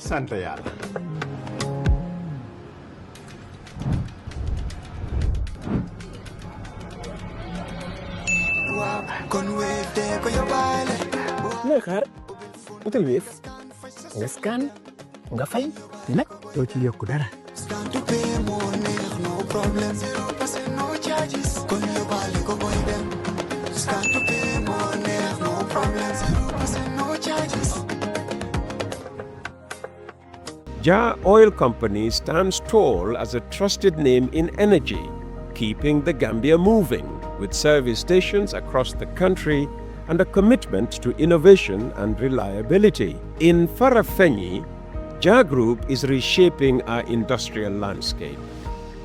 sant yàlla. looy xaar utal Wave nga scan nga fay nag doo ci yokku dara. Jar Oil Company stands tall as a trusted name in energy, keeping the Gambia moving with service stations across the country and a commitment to innovation and reliability. In Farafenni, Jar Group is reshaping our industrial landscape.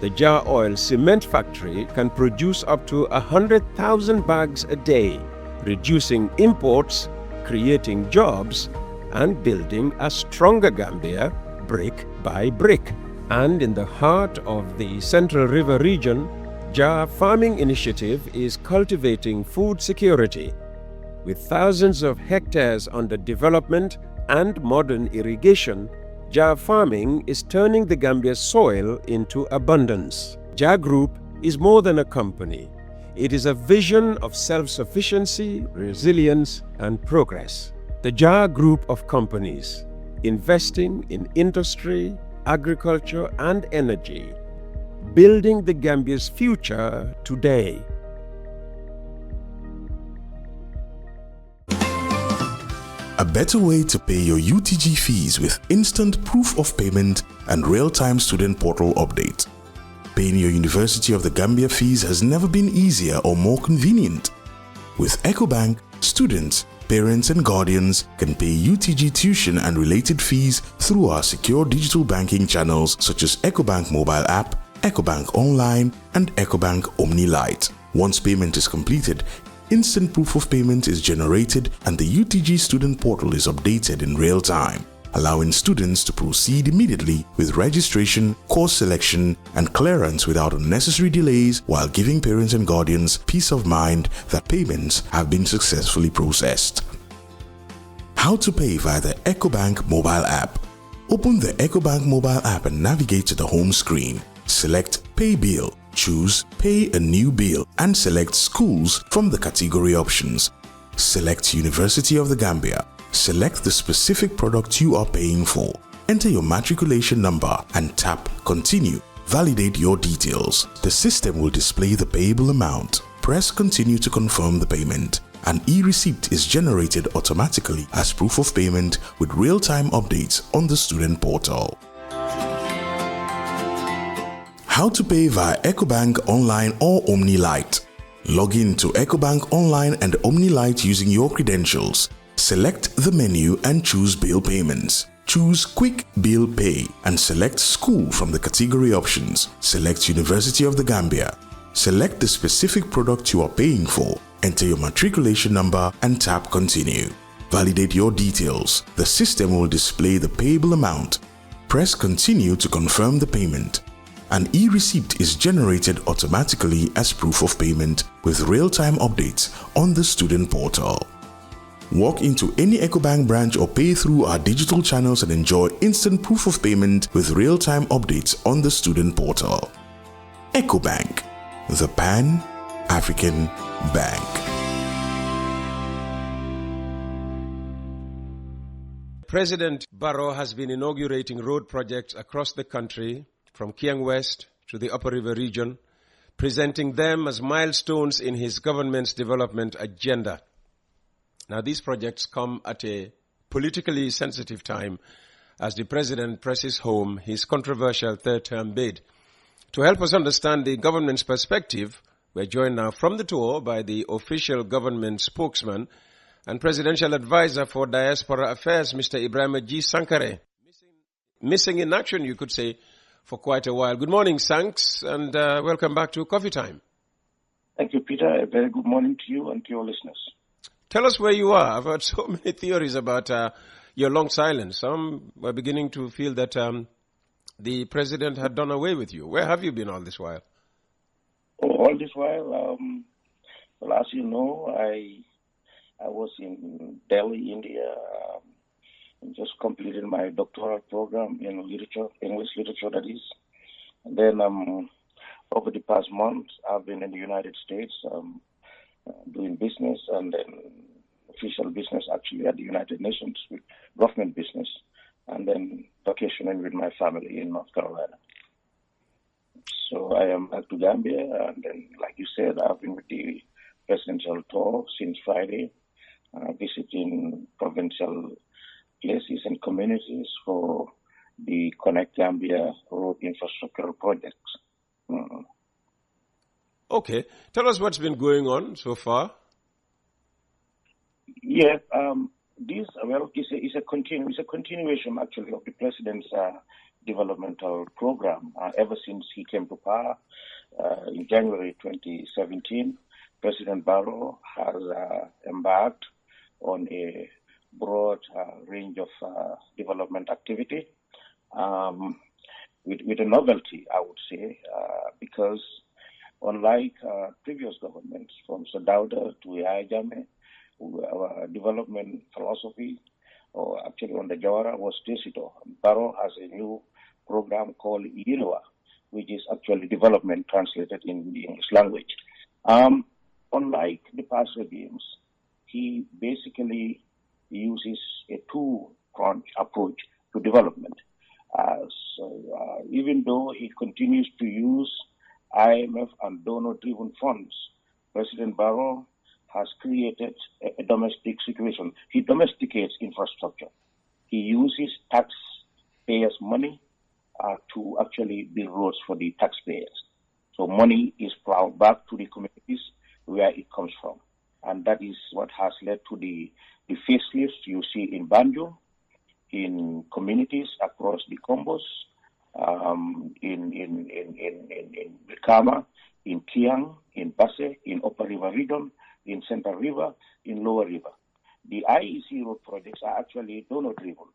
The Jar Oil Cement Factory can produce up to 100,000 bags a day, reducing imports, creating jobs, and building a stronger Gambia brick by brick. And in the heart of the Central River region, Jar Farming Initiative is cultivating food security. With thousands of hectares under development and modern irrigation, Jar Farming is turning the Gambia's soil into abundance. Jar Group is more than a company. It is a vision of self-sufficiency, resilience, and progress. The Jar Group of companies, investing in industry, agriculture, and energy, building the Gambia's future today. A better way to pay your UTG fees with instant proof of payment and real-time student portal update. Paying your University of the Gambia fees has never been easier or more convenient. With Ecobank, students, parents and guardians can pay UTG tuition and related fees through our secure digital banking channels such as Ecobank mobile app, Ecobank online and Ecobank Omni Lite. Once payment is completed, instant proof of payment is generated and the UTG student portal is updated in real time, allowing students to proceed immediately with registration, course selection, and clearance without unnecessary delays, while giving parents and guardians peace of mind that payments have been successfully processed. How to pay via the Ecobank mobile app. Open the Ecobank mobile app and navigate to the home screen. Select Pay Bill. Choose Pay a New Bill and select Schools from the category options. Select University of the Gambia. Select the specific product you are paying for. Enter your matriculation number and tap Continue. Validate your details. The system will display the payable amount. Press Continue to confirm the payment. An e-receipt is generated automatically as proof of payment with real-time updates on the student portal. How to pay via Ecobank Online or Omni Lite. Log in to Ecobank Online and Omni Lite using your credentials. Select the menu and choose Bill Payments. Choose Quick Bill Pay and select School from the category options. Select University of the Gambia. Select the specific product you are paying for. Enter your matriculation number and tap Continue. Validate your details. The system will display the payable amount. Press Continue to confirm the payment. An e-receipt is generated automatically as proof of payment with real-time updates on the student portal. Walk into any Ecobank branch or pay through our digital channels and enjoy instant proof of payment with real-time updates on the student portal. Ecobank, the Pan-African Bank. President Barrow has been inaugurating road projects across the country from Kiang West to the Upper River region, presenting them as milestones in his government's development agenda. Now, these projects come at a politically sensitive time as the president presses home his controversial third-term bid. To help us understand the government's perspective, we're joined now from the tour by the official government spokesman and presidential advisor for diaspora affairs, Mr. Ebrima G. Sankareh. Missing in action, you could say, for quite a while. Good morning, Sanks, and welcome back to Coffee Time. Thank you, Peter. A very good morning to you and to your listeners. Tell us where you are. I've heard so many theories about your long silence. Some were beginning to feel that the president had done away with you. Where have you been all this while? All this while, well, as you know, I was in Delhi, India, just completed my doctoral program in literature, English literature, that is. And then over the past month, I've been in the United States doing business, and then official business actually at the United Nations, with government business, and then vacationing with my family in North Carolina. So I am back to Gambia, and then, like you said, I've been with the presidential tour since Friday, visiting provincial places and communities for the Connect Gambia road infrastructural projects. Okay. Tell us what's been going on so far. Yeah, this is a continuation actually of the president's developmental program. Ever since he came to power in January 2017, President Barrow has embarked on a broad range of development activity with a novelty, I would say, because unlike previous governments from Sadauda to Yahya Jammeh, our development philosophy, or actually under Jawara, was digital. Barrow has a new program called Ebrima, which is actually development translated in the English language. Unlike the past regimes, he basically uses a two-pronged approach to development. Even though he continues to use IMF and donor-driven funds, President Barrow has created a domestic situation. He domesticates infrastructure. He uses taxpayers' money to actually build roads for the taxpayers. So money is plowed back to the communities where it comes from. And that is what has led to the facelifts you see in Banjo, in communities across the Combos, in Brikama, in Kiang, in Basse, in Upper River Region, in Central River, in Lower River. The IEC road projects are actually donor-driven.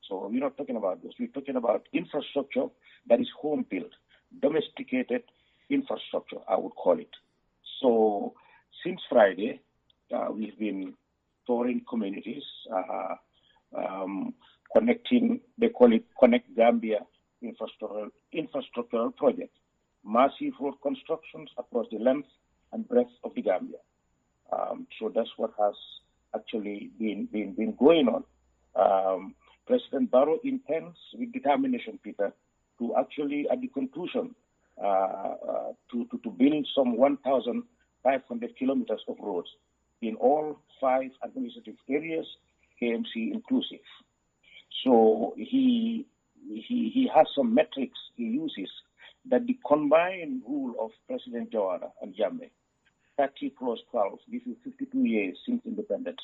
So we're not talking about this. We're talking about infrastructure that is home-built, domesticated infrastructure, I would call it. So since Friday, we've been touring communities, connecting, they call it Connect Gambia infrastructural project, massive road constructions across the length and breadth of the Gambia. So that's what has actually been going on. President Barrow intends with determination, Peter, to actually, at the conclusion, to build some 1,500 kilometers of roads in all 5 administrative areas, KMC inclusive. So he has some metrics he uses that the combined rule of President Jawara and Jammeh, 30 plus 12, this is 52 years since independence,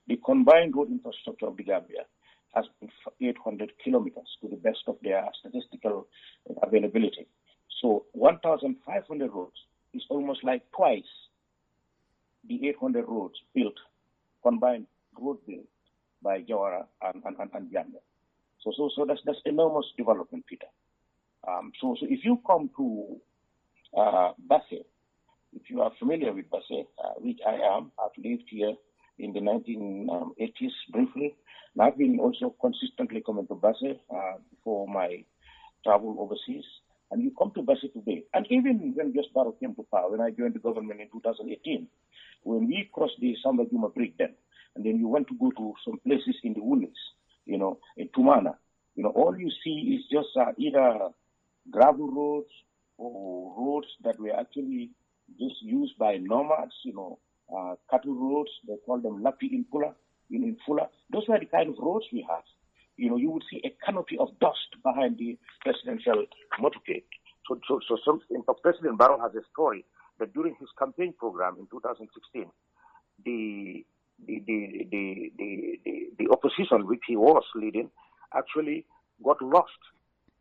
the combined road infrastructure of the Gambia has been 800 kilometers to the best of their statistical availability. So 1,500 roads is almost like twice the 800 roads built, combined road built by Jawara and Gambia. So that's enormous development, Peter. So if you come to Basse, if you are familiar with Basse, which I am, I've lived here in the 1980s briefly, and I've been also consistently coming to Basse before my travel overseas. And you come to Basse today, and even when Just Barrow came to power, when I joined the government in 2018, when we crossed the Samba Juma Bridge then, and then you want to go to some places in the Woolies, in Tumana, all you see is just either gravel roads or roads that were actually just used by nomads, cattle roads, they call them Lapi in Pula, in Fula. Those were the kind of roads we have. You would see a canopy of dust behind the presidential motorcade. President Barrow has a story that during his campaign program in 2016, the opposition, which he was leading, actually got lost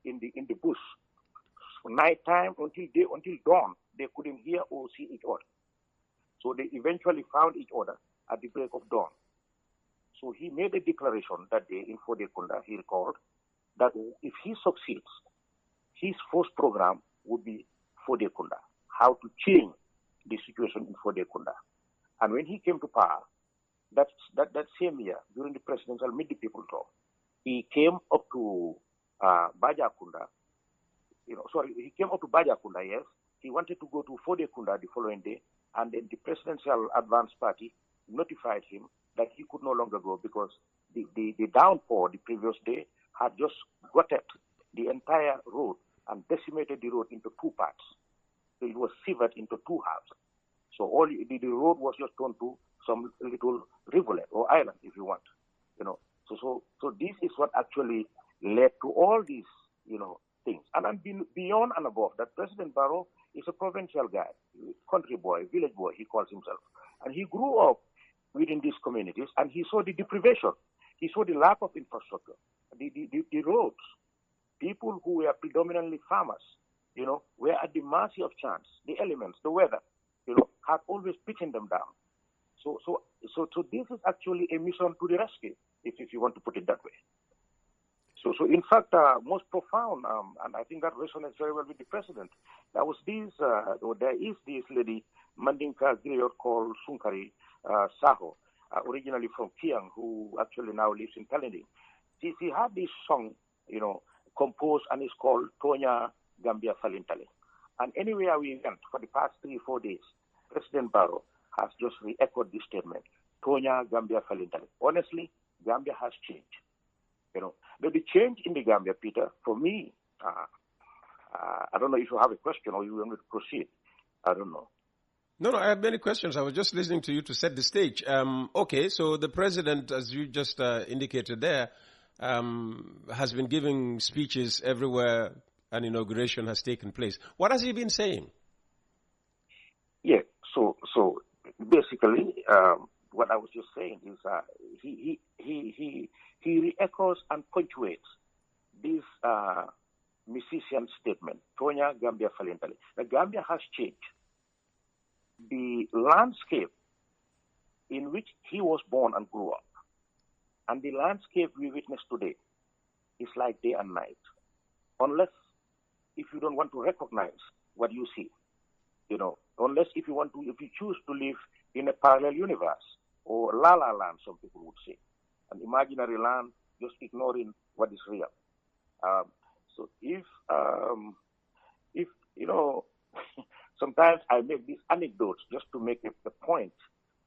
in the bush. From nighttime until dawn, they couldn't hear or see each other. So they eventually found each other at the break of dawn. So he made a declaration that day in Fodekunda, he recalled, that if he succeeds, his first program would be Fodekunda, how to change the situation in Fodekunda. And when he came to power, that same year, during the presidential Meet the People talk, he came up to Bajakunda. He came up to Bajakunda, yes. He wanted to go to Fodekunda the following day, and then the Presidential Advance Party notified him that he could no longer go because the downpour the previous day had just gutted the entire road and decimated the road into two parts. So it was severed into two halves. So the road was just turned to some little rivulet or island, if you want. So this is what actually led to all these, things. And beyond and above that, President Barrow is a provincial guy, country boy, village boy, he calls himself. And he grew up within these communities, and he saw the deprivation. He saw the lack of infrastructure, the roads. People who were predominantly farmers, were at the mercy of chance, the elements, the weather, had always pitching them down. So this is actually a mission to the rescue, if you want to put it that way. So in fact, most profound, and I think that resonates very well with the president. There is this lady, Mandinka griot called Sankareh Saho, originally from Kiang, who actually now lives in Kalending. She had this song, composed, and it's called Tonya Gambia Falintale. And anywhere we went for the past 3-4 days, President Barrow has just re-echoed this statement, Tonya Gambia Falintale. Honestly, Gambia has changed. But the change in the Gambia, Peter, for me, I don't know if you have a question or you want me to proceed. I don't know. No, I have many questions. I was just listening to you to set the stage. Okay, so the president, as you just indicated there, has been giving speeches everywhere an inauguration has taken place. What has he been saying? Yeah, so basically, what I was just saying is he re-echoes and punctuates this musician statement, Tonya Gambia Falintale. The Gambia has changed. The landscape in which he was born and grew up, and the landscape we witness today, is like day and night. Unless if you don't want to recognize what you see, unless if you choose to live in a parallel universe or la la land, some people would say, an imaginary land, just ignoring what is real. So if sometimes I make these anecdotes just to make the point.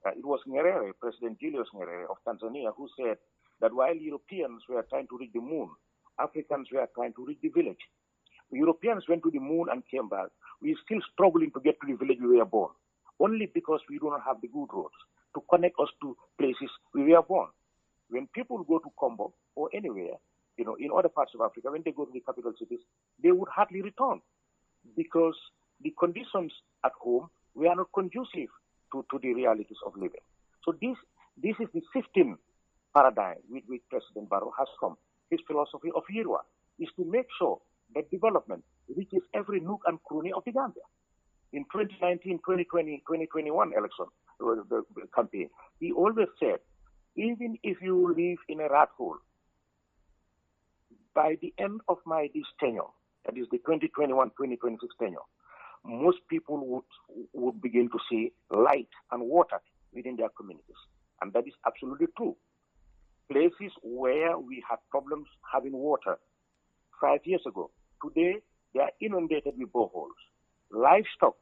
It was Nyerere, President Julius Nyerere of Tanzania, who said that while Europeans were trying to reach the moon, Africans were trying to reach the village. The Europeans went to the moon and came back. We're still struggling to get to the village we were born, only because we do not have the good roads to connect us to places we were born. When people go to Combo or anywhere, in other parts of Africa, when they go to the capital cities, they would hardly return because the conditions at home were not conducive to the realities of living. So this is the shifting paradigm with which President Barrow has come. His philosophy of Yirwa is to make sure that development reaches every nook and cranny of the Gambia. In 2019, 2020, 2021 election, the campaign, he always said, even if you live in a rat hole, by the end of this tenure, that is the 2021-2026 tenure, most people would begin to see light and water within their communities. And that is absolutely true. Places where we had problems having water 5 years ago, today they are inundated with boreholes. Livestock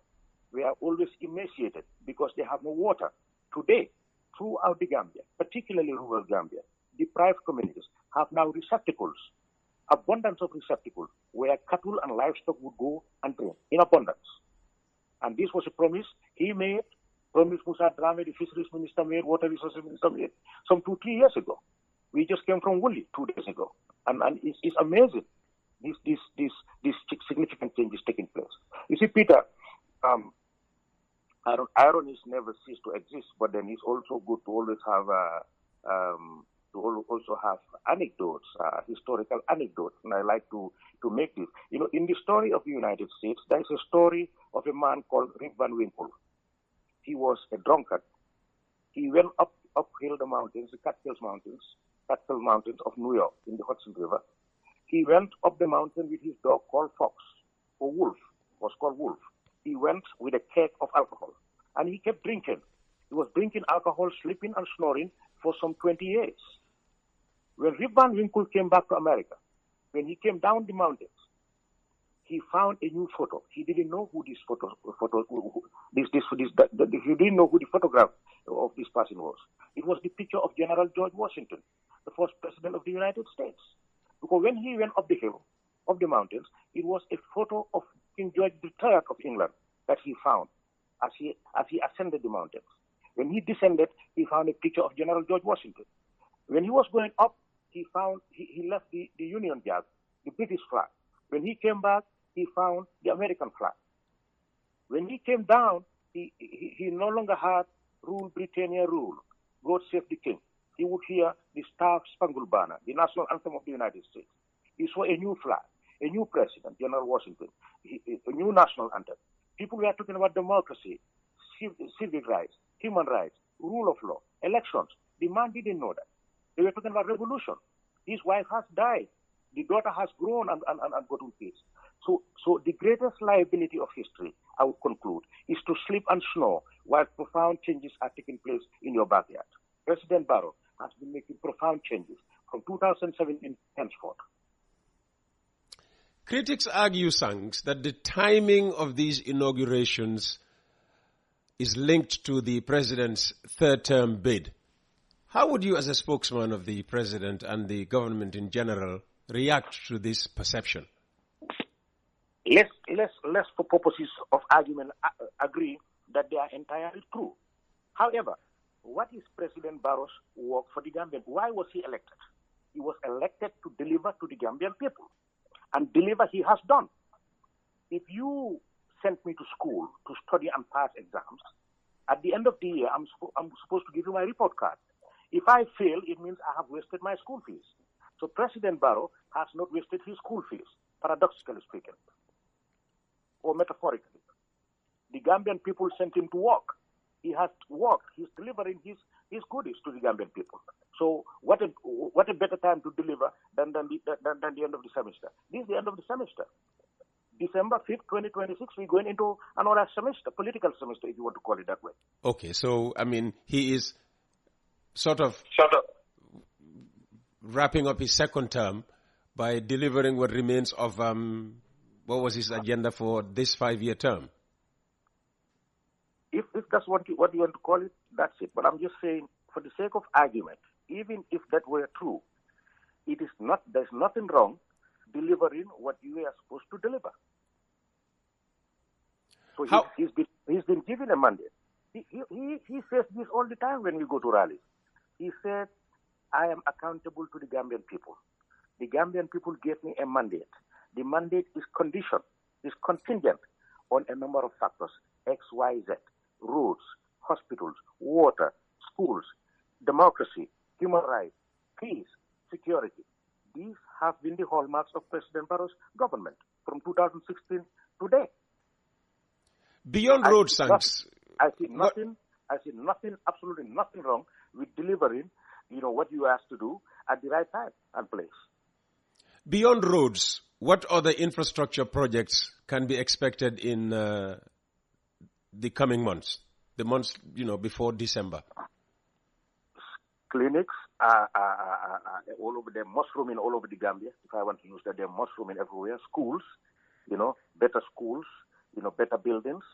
were always emaciated because they have no water. Today, throughout the Gambia, particularly rural Gambia, deprived communities have now receptacles, abundance of receptacles, where cattle and livestock would go and drink in abundance. And this was a promise he made, promise Musa Drame, the fisheries minister made, water resources minister made, some 2-3 years ago. We just came from Woolley 2 days ago. And it's amazing, this significant change is taking place. You see, Peter, ironies never cease to exist, but then it's also good to always have anecdotes, historical anecdotes, and I like to make this. In the story of the United States, there is a story of a man called Rip Van Winkle. He was a drunkard. He went uphill the mountains, the Catskill Mountains of New York in the Hudson River. He went up the mountain with his dog called Fox, or Wolf, was called Wolf. He went with a keg of alcohol, and he kept drinking. He was drinking alcohol, sleeping and snoring for some 20 years. When Rip Van Winkle came back to America, when he came down the mountains, he found a new photo. He didn't know who this he didn't know who the photograph of this person was. It was the picture of General George Washington, the first president of the United States. Because when he went up the hill, up the mountains, it was a photo of King George III of England that he found as he ascended the mountains. When he descended, he found a picture of General George Washington. When he was going up, he left the Union Jack, the British flag. When he came back, he found the American flag. When he came down, he no longer had Rule Britannia Rule, God Save the King. He would hear the Star Spangled Banner, the national anthem of the United States. He saw a new flag, a new president, General Washington, a new national anthem. People were talking about democracy, civic rights, human rights, rule of law, elections. The man didn't know that. They were talking about revolution. His wife has died. The daughter has grown and got to peace. So the greatest liability of history, I would conclude, is to sleep and snore while profound changes are taking place in your backyard. President Barrow has been making profound changes from 2017 henceforth. Critics argue, Sanks, that the timing of these inaugurations is linked to the president's third-term bid. How would you, as a spokesman of the president and the government in general, react to this perception? Let's for purposes of argument, agree that they are entirely true. However, what is President Barrow's work for the Gambian? Why was he elected? He was elected to deliver to the Gambian people. And deliver he has done. If you sent me to school to study and pass exams, at the end of the year, I'm supposed to give you my report card. If I fail, it means I have wasted my school fees. So President Barrow has not wasted his school fees, paradoxically speaking, or metaphorically. The Gambian people sent him to work. He has worked. He's delivering his goodies to the Gambian people. So what a better time to deliver than the end of the semester. This is the end of the semester. December 5th, 2026, we're going into another semester, political semester, if you want to call it that way. Okay, so, I mean, he is sort of wrapping up his second term by delivering what remains of, what was his agenda for this 5-year term? If that's what you want to call it, that's it. But I'm just saying, for the sake of argument, even if that were true, there's nothing wrong delivering what you are supposed to deliver. So he's been given a mandate. He says this all the time when we go to rallies. He said, I am accountable to the Gambian people. The Gambian people gave me a mandate. The mandate is contingent on a number of factors, X, Y, Z, roads, hospitals, water, schools, democracy, human rights, peace, security. These have been the hallmarks of President Barrow's government from 2016 to today. Beyond road, Sanks. I see nothing, absolutely nothing wrong with delivering, what you asked to do at the right time and place. Beyond roads, what other infrastructure projects can be expected in the coming months, the months, before December? Clinics are all over, they're mushrooming all over the Gambia. If I want to use that, they're mushrooming everywhere. Schools, better schools, better buildings,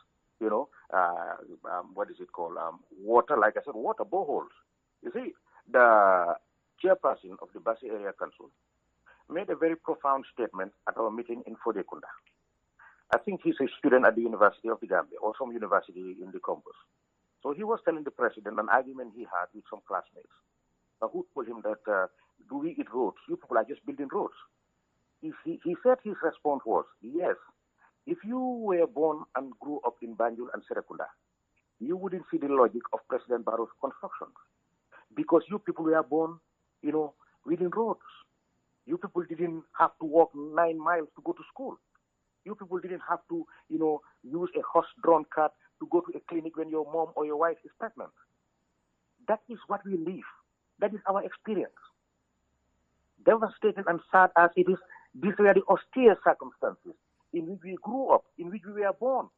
what is it called? Water, like I said, water, boreholes. You see, the chairperson of the Bassi Area Council made a very profound statement at our meeting in Fodekunda. I think he's a student at the University of the Gambia or some university in the campus. So he was telling the president an argument he had with some classmates who told him that, do we eat roads? You people are just building roads. He said his response was, yes, if you were born and grew up in Banjul and Serekunda, you wouldn't see the logic of President Barrow's construction. Because you people were born, within roads. You people didn't have to walk 9 miles to go to school. You people didn't have to, use a horse-drawn cart to go to a clinic when your mom or your wife is pregnant. That is what we live. That is our experience. Devastating and sad as it is, these were the austere circumstances in which we grew up, in which we were born.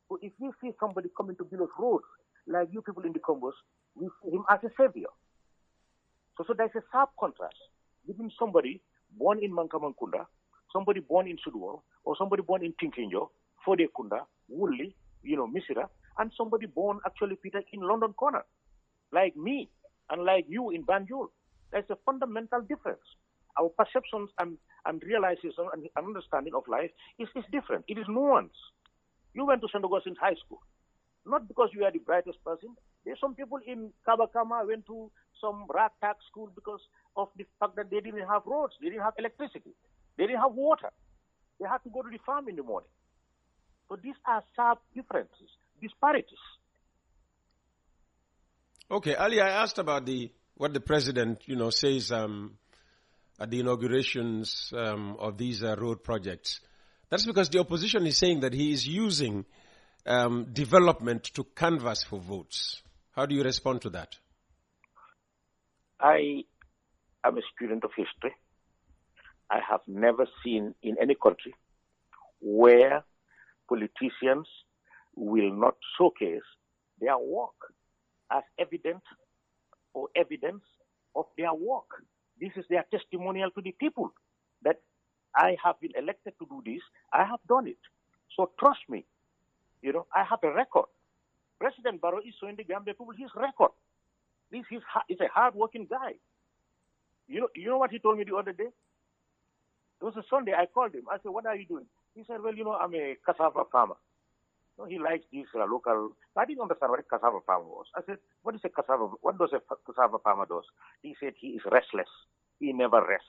So if we see somebody coming to build us roads, like you people in the Combos, we see him as a savior. So there's a sharp contrast between somebody born in Mankamankunda, somebody born in Sudwal, or somebody born in Tinkinjo, Fodekunda, Woolley, Misira, and somebody born actually, Peter, in London Corner, like me and like you in Banjul. There's a fundamental difference. Our perceptions and realization and understanding of life is different. It is nuanced. You went to St. Augustine's High School, not because you are the brightest person. There's some people in Kabakama went to some ragtag school because of the fact that they didn't have roads, they didn't have electricity, they didn't have water. They had to go to the farm in the morning. So these are sharp differences, disparities. Okay, Ali, I asked about what the president, says at the inaugurations of these road projects. That's because the opposition is saying that he is using development to canvass for votes. How do you respond to that? I am a student of history. I have never seen in any country where politicians will not showcase their work as evidence of their work. This is their testimonial to the people that I have been elected to do this. I have done it. So trust me, I have a record. President Barrow is showing the Gambia people his record. He's a hard-working guy. You know what he told me the other day? It was a Sunday. I called him. I said, "What are you doing?" He said, "Well, I'm a cassava farmer." So he likes these local. I didn't understand what a cassava farmer was. I said, "What is a cassava? What does a cassava farmer do?" He said, "He is restless. He never rests.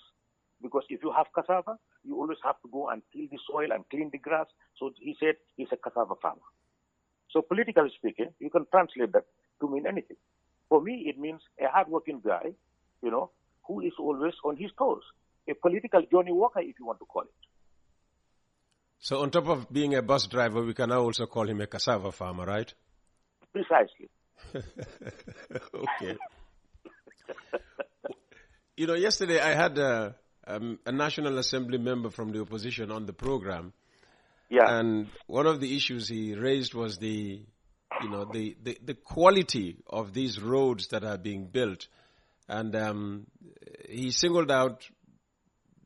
Because if you have cassava, you always have to go and till the soil and clean the grass." So he said he's a cassava farmer. So politically speaking, you can translate that to mean anything. For me, it means a hardworking guy, who is always on his toes. A political Johnny Walker, if you want to call it. So on top of being a bus driver, we can now also call him a cassava farmer, right? Precisely. Okay. Yesterday I had a National Assembly member from the opposition on the program. Yeah. And one of the issues he raised was the quality of these roads that are being built. And he singled out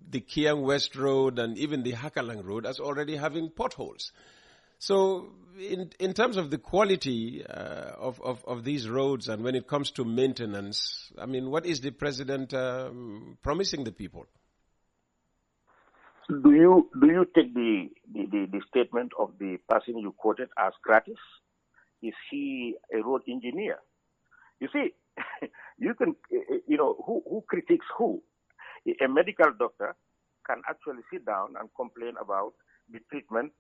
the Kiang West Road and even the Hakalang Road as already having potholes. So in terms of the quality of these roads and when it comes to maintenance, what is the president promising the people? Do you take the statement of the person you quoted as gratis? Is he a road engineer? You see, you can, who critiques who? A medical doctor can actually sit down and complain about the treatment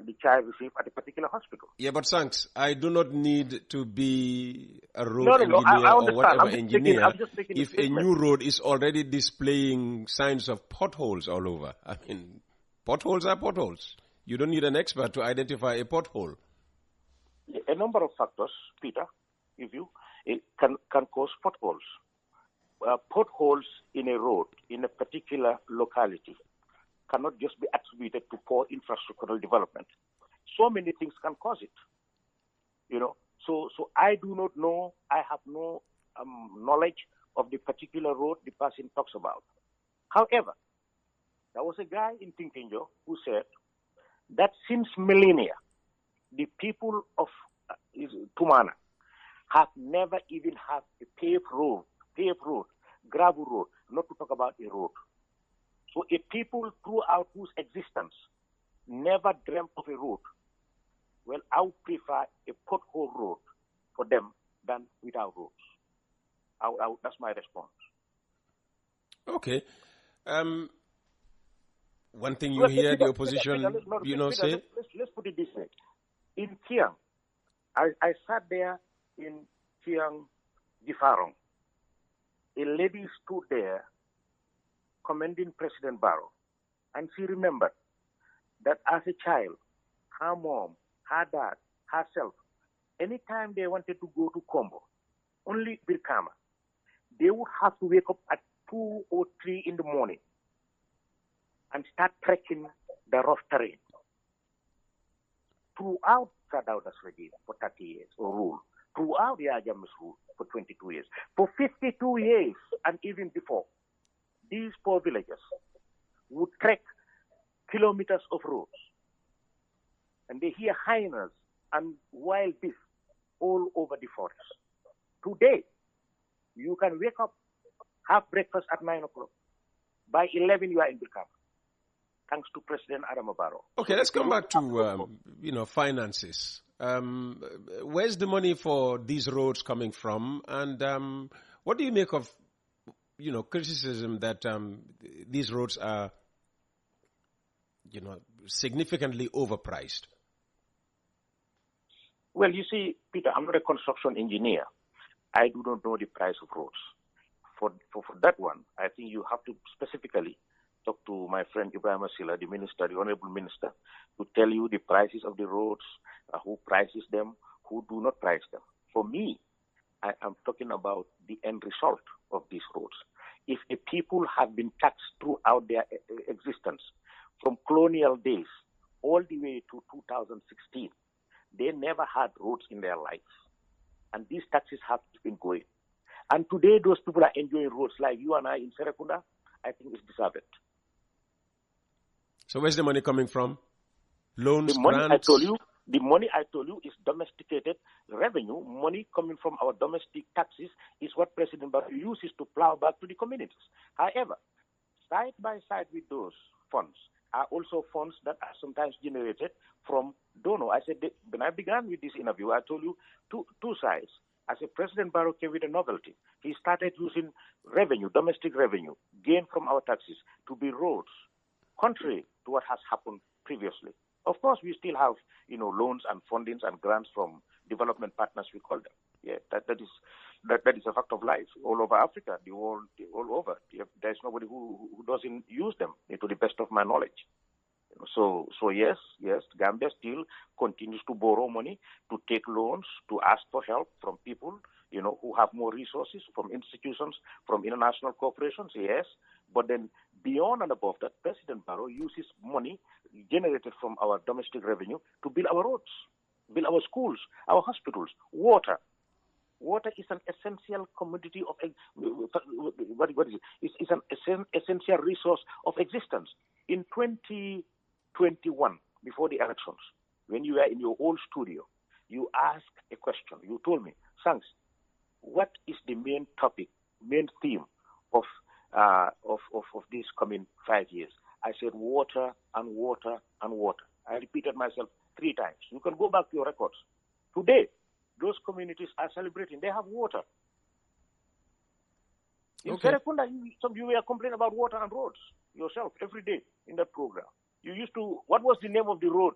the child received at a particular hospital. Yeah, but thanks. I do not need to be a road No, engineer I or whatever engineer. If a new road is already displaying signs of potholes all over, potholes are potholes. You don't need an expert to identify a pothole. A number of factors, Peter, it can cause potholes. Potholes in a road, in a particular locality, cannot just be attributed to poor infrastructural development. So many things can cause it. So I do not know. I have no knowledge of the particular road the person talks about. However, there was a guy in Tinkinjo who said that since millennia, the people of Tumana have never even had a paved road, gravel road, not to talk about a road. So a people throughout whose existence never dreamt of a road, well, I would prefer a pothole road for them than without roads. That's my response. Okay. One thing you hear the opposition, say? Let's put it this way. In Kiang, I sat there in Kiang, Gifarong. A lady stood there commending President Barrow, and she remembered that as a child, her mom, her dad, herself, anytime they wanted to go to Combo, only Birkama, they would have to wake up at 2 or 3 in the morning and start trekking the rough terrain. Throughout Sadauda's regime for 30 years, or rule, throughout the Ajam's rule for 22 years, for 52 years, and even before, these poor villagers would trek kilometers of roads, and they hear hyenas and wild beasts all over the forest. Today, you can wake up, have breakfast at 9 o'clock. By 11, you are in Brikama, thanks to President Adama Barrow. Okay, let's come back to finances. Where's the money for these roads coming from, and what do you make of criticism that these roads are significantly overpriced? Well, you see, Peter, I'm not a construction engineer. I do not know the price of roads. For that one, I think you have to specifically talk to my friend Ebrima, the minister, the honorable minister, to tell you the prices of the roads, who prices them, who do not price them. For me, I am talking about the end result of these roads. If the people have been taxed throughout their existence, from colonial days all the way to 2016, they never had roads in their lives. And these taxes have been going. And today, those people are enjoying roads like you and I in Serekunda. I think it's deserved. So where's the money coming from? Loans, the money grants? The money I told you is domesticated revenue. Money coming from our domestic taxes is what President Barrow uses to plow back to the communities. However, side by side with those funds are also funds that are sometimes generated from donor. I said, when I began with this interview, I told you two sides. As a President Barrow came with a novelty, he started using revenue, domestic revenue, gained from our taxes, to build roads, contrary to what has happened previously. Of course, we still have, loans and fundings and grants from development partners, we call them. Yeah, that is a fact of life all over Africa, the world, all over. There's nobody who doesn't use them, to the best of my knowledge. So yes, Gambia still continues to borrow money, to take loans, to ask for help from people, who have more resources, from institutions, from international corporations, yes. But then beyond and above that, President Barrow uses money generated from our domestic revenue to build our roads, build our schools, our hospitals, water. Water is an essential commodity of what is it? It's an essential resource of existence. In 2021, before the elections, when you were in your old studio, you asked a question. You told me, Sanks, what is the main topic, main theme of these coming 5 years? I said water and water and water. I repeated myself 3 times. You can go back to your records. Today, those communities are celebrating. They have water. In Serekunda, you were complaining about water and roads yourself every day in that program. You used to, what was the name of the road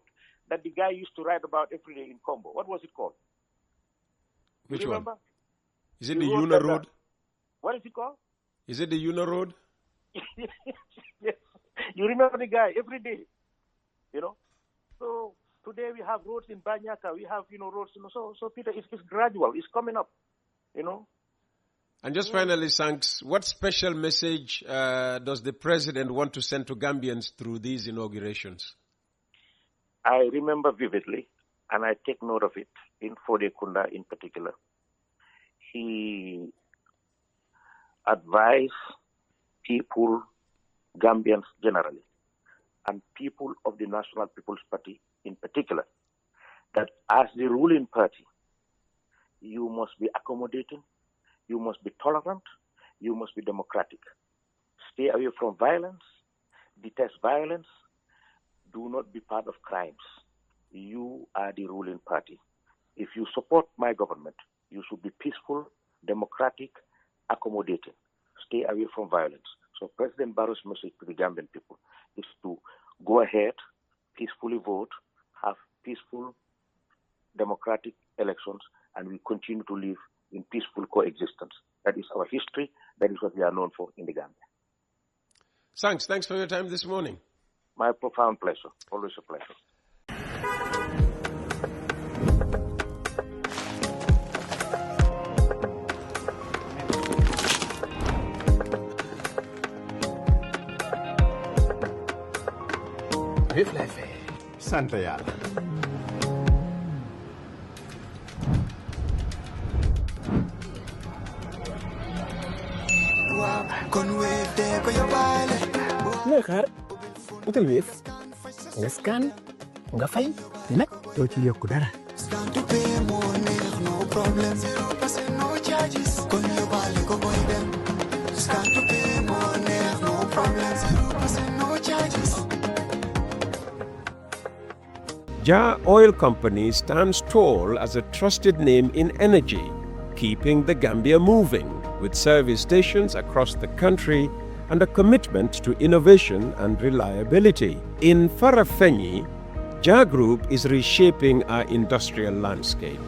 that the guy used to write about every day in Combo? What was it called? Which you remember? One? Is it the Yuna Road? What is it called? Is it the Yuna Road? Yes. You remember the guy every day, So today we have roads in Banyaka, we have, roads, so Peter, it's gradual, it's coming up, And just finally, Sanks, what special message does the president want to send to Gambians through these inaugurations? I remember vividly, and I take note of it, in Fodekunda in particular. He advised people, Gambians generally, and people of the National People's Party in particular, that as the ruling party, you must be accommodating, you must be tolerant, you must be democratic. Stay away from violence, detest violence, do not be part of crimes. You are the ruling party. If you support my government, you should be peaceful, democratic, accommodating. Stay away from violence. So President Barrow's message to the Gambian people is to go ahead, peacefully vote, have peaceful, democratic elections, and we continue to live in peaceful coexistence. That is our history. That is what we are known for in the Gambia. Thanks for your time this morning. My profound pleasure. Always a pleasure. Wépp lay fay. Sant yàlla. looy xaar utal Wave nga scan nga fay te nag doo ci yokk dara. Jar Oil Company stands tall as a trusted name in energy, keeping the Gambia moving with service stations across the country and a commitment to innovation and reliability. In Farafenni, Jar Group is reshaping our industrial landscape.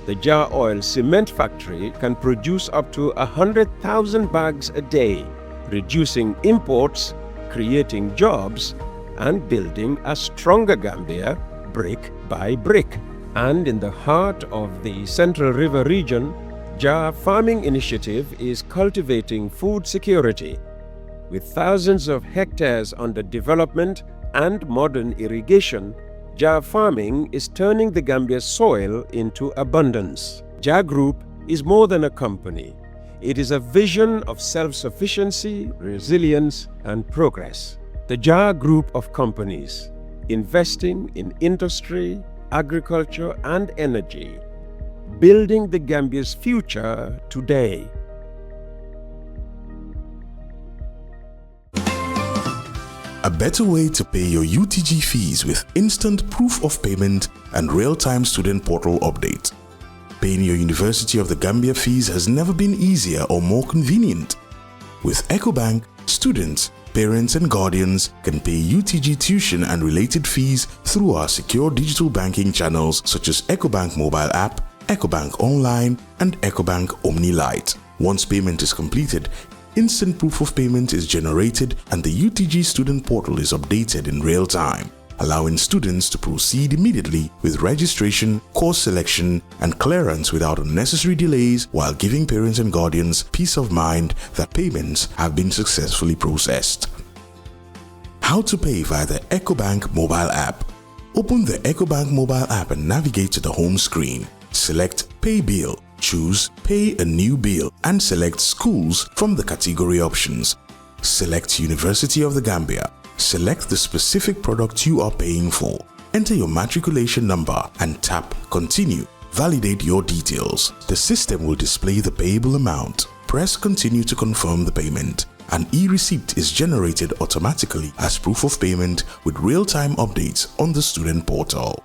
The Jar Oil Cement Factory can produce up to 100,000 bags a day, reducing imports, creating jobs, and building a stronger Gambia brick by brick. And in the heart of the Central River region, Jar Farming Initiative is cultivating food security. With thousands of hectares under development and modern irrigation, Jar Farming is turning the Gambia's soil into abundance. Jar Group is more than a company. It is a vision of self-sufficiency, resilience, and progress. The Jar Group of companies, investing in industry, agriculture, and energy, building the Gambia's future today. A better way to pay your UTG fees with instant proof of payment and real-time student portal update. Paying your University of the Gambia fees has never been easier or more convenient. With Ecobank, students, parents and guardians can pay UTG tuition and related fees through our secure digital banking channels such as Ecobank mobile app, Ecobank Online, and Ecobank Omni Lite. Once payment is completed, instant proof of payment is generated and the UTG student portal is updated in real time, allowing students to proceed immediately with registration, course selection, and clearance without unnecessary delays, while giving parents and guardians peace of mind that payments have been successfully processed. How to pay via the Ecobank mobile app. Open the Ecobank mobile app and navigate to the home screen. Select Pay Bill. Choose Pay a New Bill and select Schools from the category options. Select University of the Gambia. Select the specific product you are paying for. Enter your matriculation number and tap Continue. Validate your details. The system will display the payable amount. Press Continue to confirm the payment. An e-receipt is generated automatically as proof of payment with real-time updates on the student portal.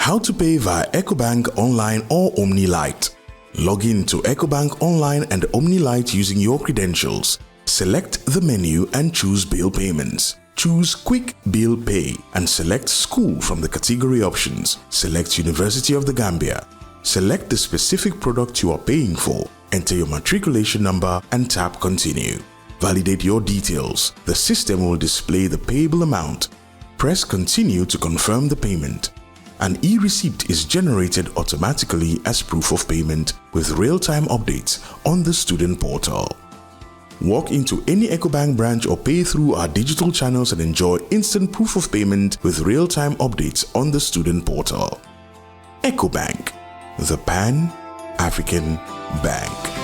How to pay via Ecobank Online or Omni Lite. Log in to Ecobank Online and Omni Lite using your credentials. Select the menu and choose Bill Payments. Choose Quick Bill Pay and select School from the category options. Select University of the Gambia. Select the specific product you are paying for. Enter your matriculation number and tap Continue. Validate your details. The system will display the payable amount. Press Continue to confirm the payment. An e-receipt is generated automatically as proof of payment with real-time updates on the student portal. Walk into any Ecobank branch or pay through our digital channels and enjoy instant proof of payment with real-time updates on the student portal. Ecobank, the Pan-African Bank.